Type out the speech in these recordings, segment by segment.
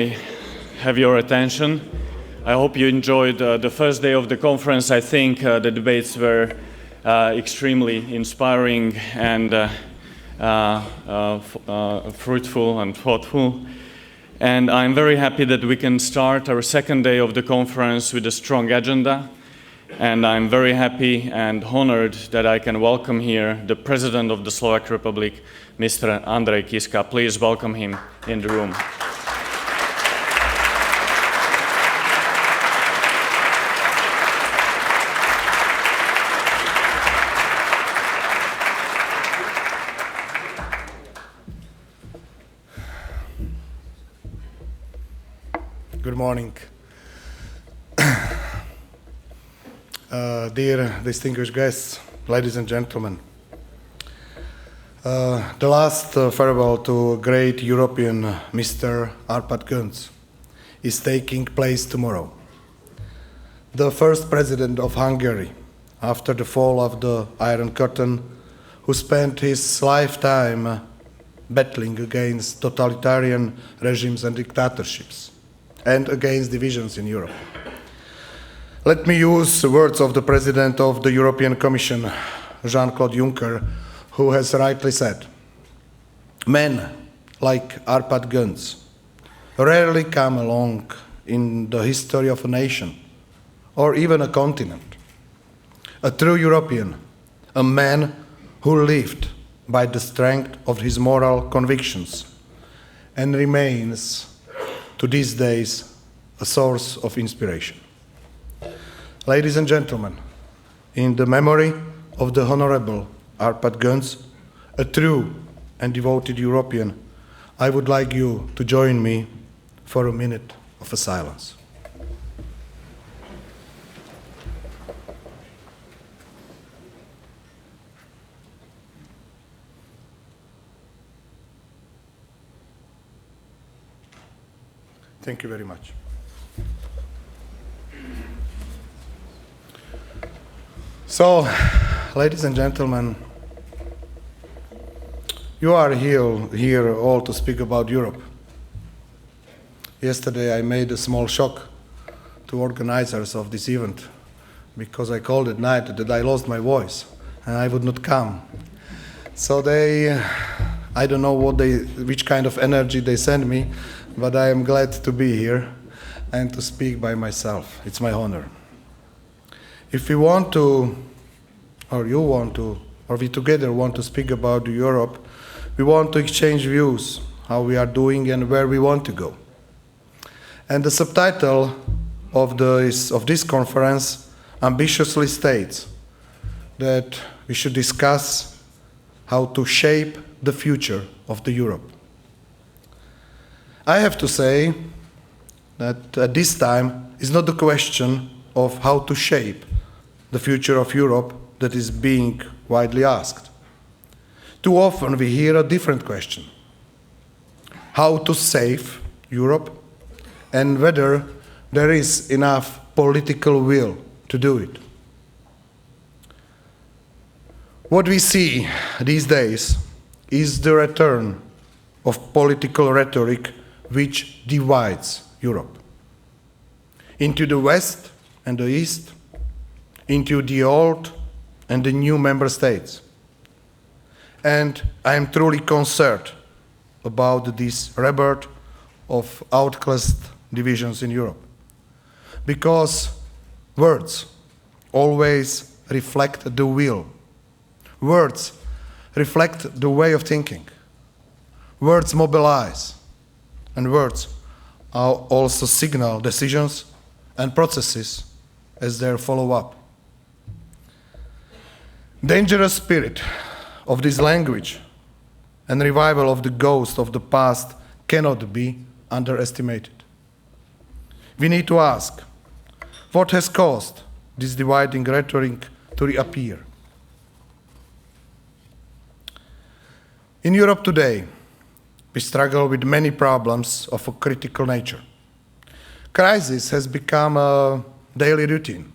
Have your attention. I hope you enjoyed the first day of the conference. I think the debates were extremely inspiring and fruitful and thoughtful. And I'm very happy that we can start our second day of the conference with a strong agenda. And I'm very happy and honored that I can welcome here the President of the Slovak Republic, Mr. Andrej Kiska. Please welcome him in the room. Good morning. Dear distinguished guests, ladies and gentlemen. The last farewell to great European Mr. Arpad Günz is taking place tomorrow. The first president of Hungary, after the fall of the Iron Curtain, who spent his lifetime battling against totalitarian regimes and dictatorships, and against divisions in Europe. Let me use the words of the President of the European Commission, Jean-Claude Juncker, who has rightly said, "Men like Arpad Günz rarely come along in the history of a nation or even a continent. A true European, a man who lived by the strength of his moral convictions and remains to these days a source of inspiration." Ladies and gentlemen, in the memory of the Honorable Arpad Günz, a true and devoted European, I would like you to join me for a minute of silence. Thank you very much. So, ladies and gentlemen, you are here all to speak about Europe. Yesterday I made a small shock to organizers of this event because I called at night that I lost my voice and I would not come. So I don't know which kind of energy they send me, but I am glad to be here and to speak by myself. It's my honor. If we want to, or you want to, or we together want to speak about Europe, we want to exchange views, how we are doing and where we want to go. And the subtitle of this conference ambitiously states that we should discuss how to shape the future of the Europe. I have to say that at this time is not the question of how to shape the future of Europe that is being widely asked. Too often we hear a different question: how to save Europe and whether there is enough political will to do it. What we see these days is the return of political rhetoric which divides Europe into the West and the East, into the old and the new member states. And I am truly concerned about this rebirth of outclassed divisions in Europe. Because words always reflect the will. Words reflect the way of thinking. Words mobilize. And words also signal decisions and processes as their follow-up. Dangerous spirit of this language and revival of the ghost of the past cannot be underestimated. We need to ask, what has caused this dividing rhetoric to reappear? In Europe today, we struggle with many problems of a critical nature. Crisis has become a daily routine.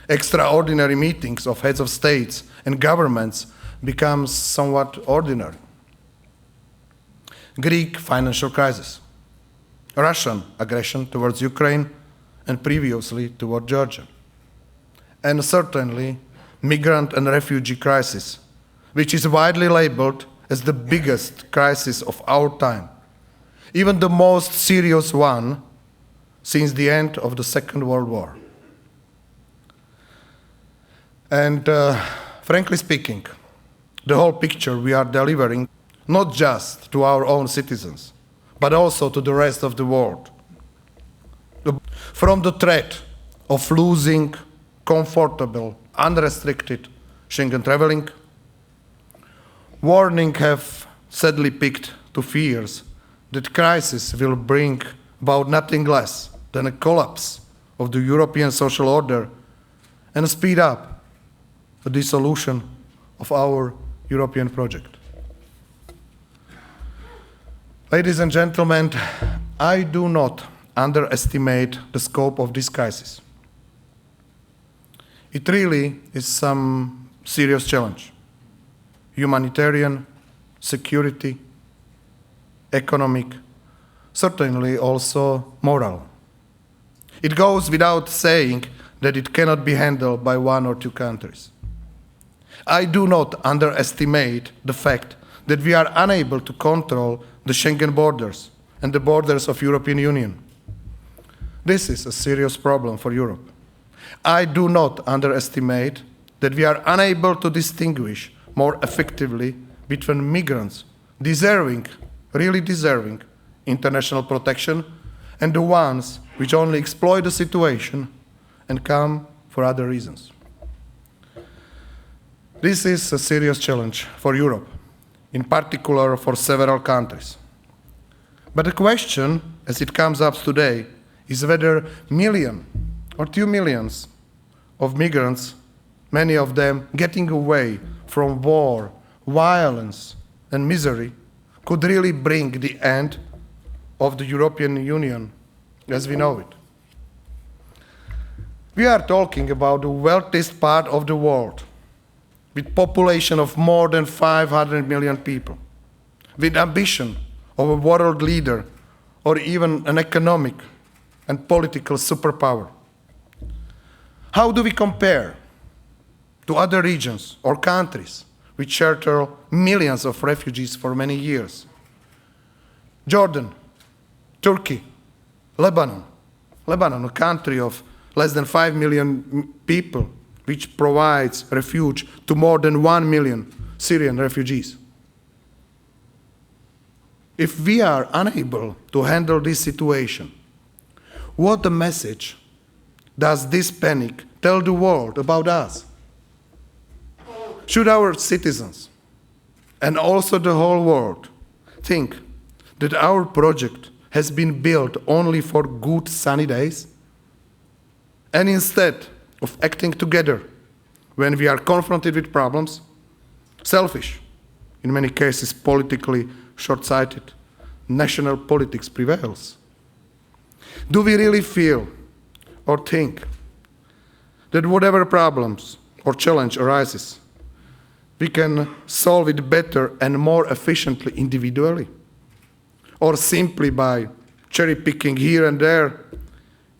Extraordinary meetings of heads of states and governments become somewhat ordinary. Greek financial crisis, Russian aggression towards Ukraine and previously toward Georgia. And certainly, migrant and refugee crisis, which is widely labeled as the biggest crisis of our time, even the most serious one since the end of the Second World War. And frankly speaking, the whole picture we are delivering not just to our own citizens, but also to the rest of the world. From the threat of losing comfortable, unrestricted Schengen traveling, warnings have sadly picked to fears that crisis will bring about nothing less than a collapse of the European social order and speed up the dissolution of our European project. Ladies and gentlemen, I do not underestimate the scope of this crisis. It really is some serious challenge. Humanitarian, security, economic, certainly also moral. It goes without saying that it cannot be handled by one or two countries. I do not underestimate the fact that we are unable to control the Schengen borders and the borders of the European Union. This is a serious problem for Europe. I do not underestimate that we are unable to distinguish more effectively between migrants deserving, really deserving, international protection and the ones which only exploit the situation and come for other reasons. This is a serious challenge for Europe, in particular for several countries. But the question, as it comes up today, is whether 1 million or 2 million of migrants, many of them getting away from war, violence, and misery, could really bring the end of the European Union as we know it. We are talking about the wealthiest part of the world, with population of more than 500 million people, with ambition of a world leader or even an economic and political superpower. How do we compare to other regions or countries which shelter millions of refugees for many years? Jordan, Turkey, Lebanon, a country of less than 5 million people, which provides refuge to more than 1 million Syrian refugees. If we are unable to handle this situation, what a message does this panic tell the world about us? Should our citizens, and also the whole world, think that our project has been built only for good sunny days? And instead of acting together when we are confronted with problems, selfish, in many cases politically short-sighted, national politics prevails? Do we really feel or think that whatever problems or challenge arises, we can solve it better and more efficiently individually? Or simply by cherry-picking here and there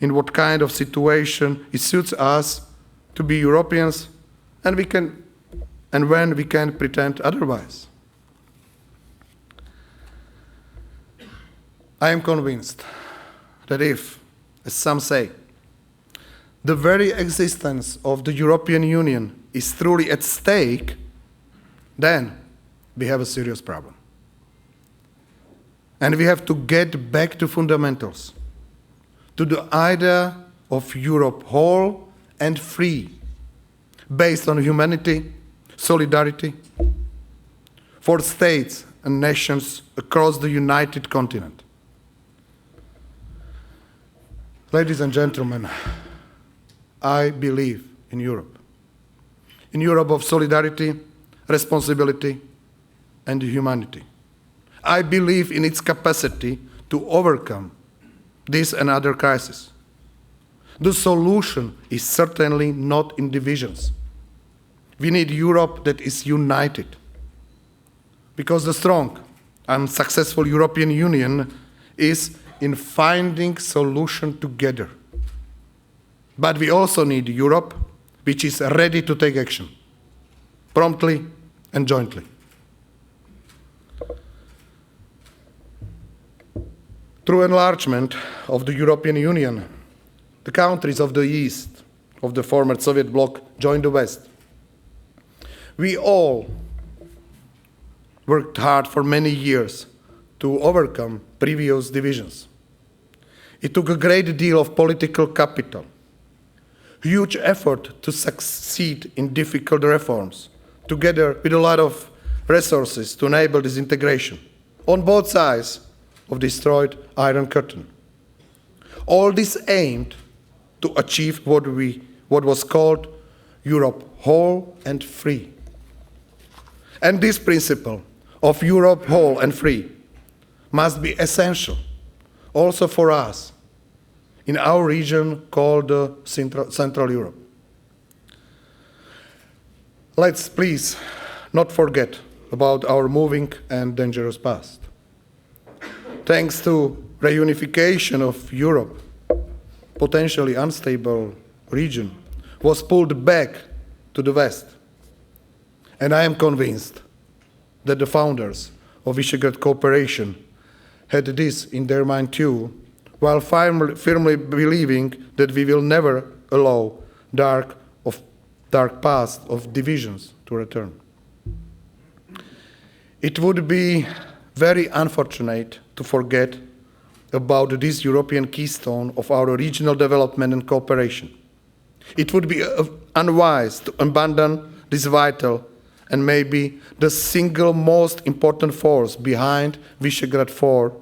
in what kind of situation it suits us to be Europeans, and when we can pretend otherwise? I am convinced that if, as some say, the very existence of the European Union is truly at stake, then we have a serious problem. And we have to get back to fundamentals, to the idea of Europe whole and free, based on humanity, solidarity, for states and nations across the united continent. Ladies and gentlemen, I believe in Europe of solidarity, responsibility, and humanity. I believe in its capacity to overcome this and other crises. The solution is certainly not in divisions. We need Europe that is united, because the strong and successful European Union is in finding solutions together. But we also need Europe, which is ready to take action, promptly and jointly. Through enlargement of the European Union, the countries of the East, of the former Soviet bloc, joined the West. We all worked hard for many years to overcome previous divisions. It took a great deal of political capital, huge effort to succeed in difficult reforms, together with a lot of resources to enable this integration on both sides of the destroyed Iron Curtain. All this aimed to achieve what was called Europe whole and free. And this principle of Europe whole and free must be essential also for us in our region called Central Europe. Let's please not forget about our moving and dangerous past. Thanks to reunification of Europe, potentially unstable region was pulled back to the West. And I am convinced that the founders of Visegrad cooperation had this in their mind too, while firmly believing that we will never allow dark past of divisions to return. It would be very unfortunate to forget about this European keystone of our regional development and cooperation. It would be unwise to abandon this vital and maybe the single most important force behind Visegrad 4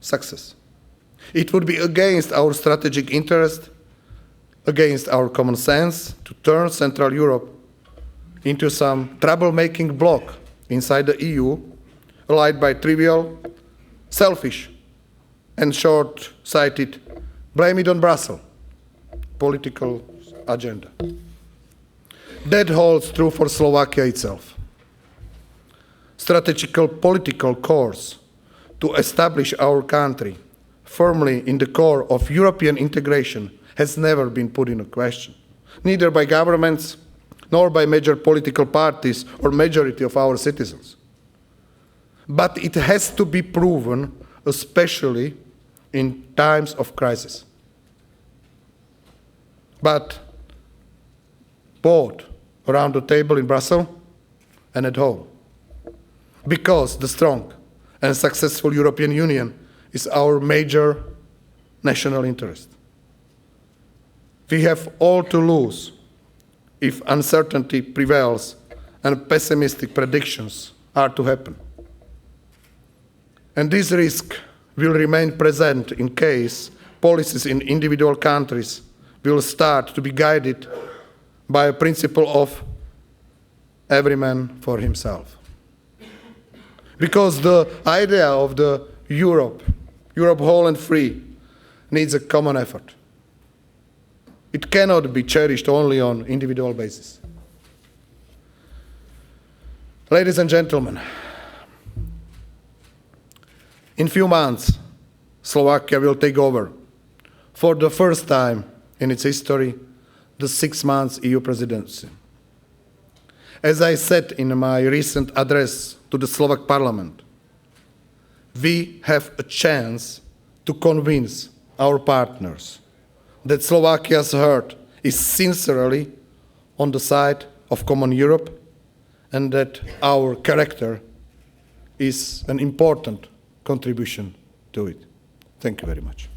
success. It would be against our strategic interest, against our common sense, to turn Central Europe into some troublemaking bloc inside the EU, allied by trivial, selfish, and short-sighted, blame it on Brussels, political agenda. That holds true for Slovakia itself. Strategical political course to establish our country firmly in the core of European integration has never been put into question, neither by governments nor by major political parties or majority of our citizens. But it has to be proven, especially in times of crisis. But both around the table in Brussels and at home, because the strong and successful European Union is our major national interest. We have all to lose if uncertainty prevails and pessimistic predictions are to happen. And this risk will remain present in case policies in individual countries will start to be guided by a principle of every man for himself. Because the idea of the Europe whole and free, needs a common effort. It cannot be cherished only on individual basis. Ladies and gentlemen, in few months, Slovakia will take over, for the first time in its history, the 6 months EU presidency. As I said in my recent address to the Slovak parliament, we have a chance to convince our partners that Slovakia's heart is sincerely on the side of common Europe and that our character is an important contribution to it. Thank you very much.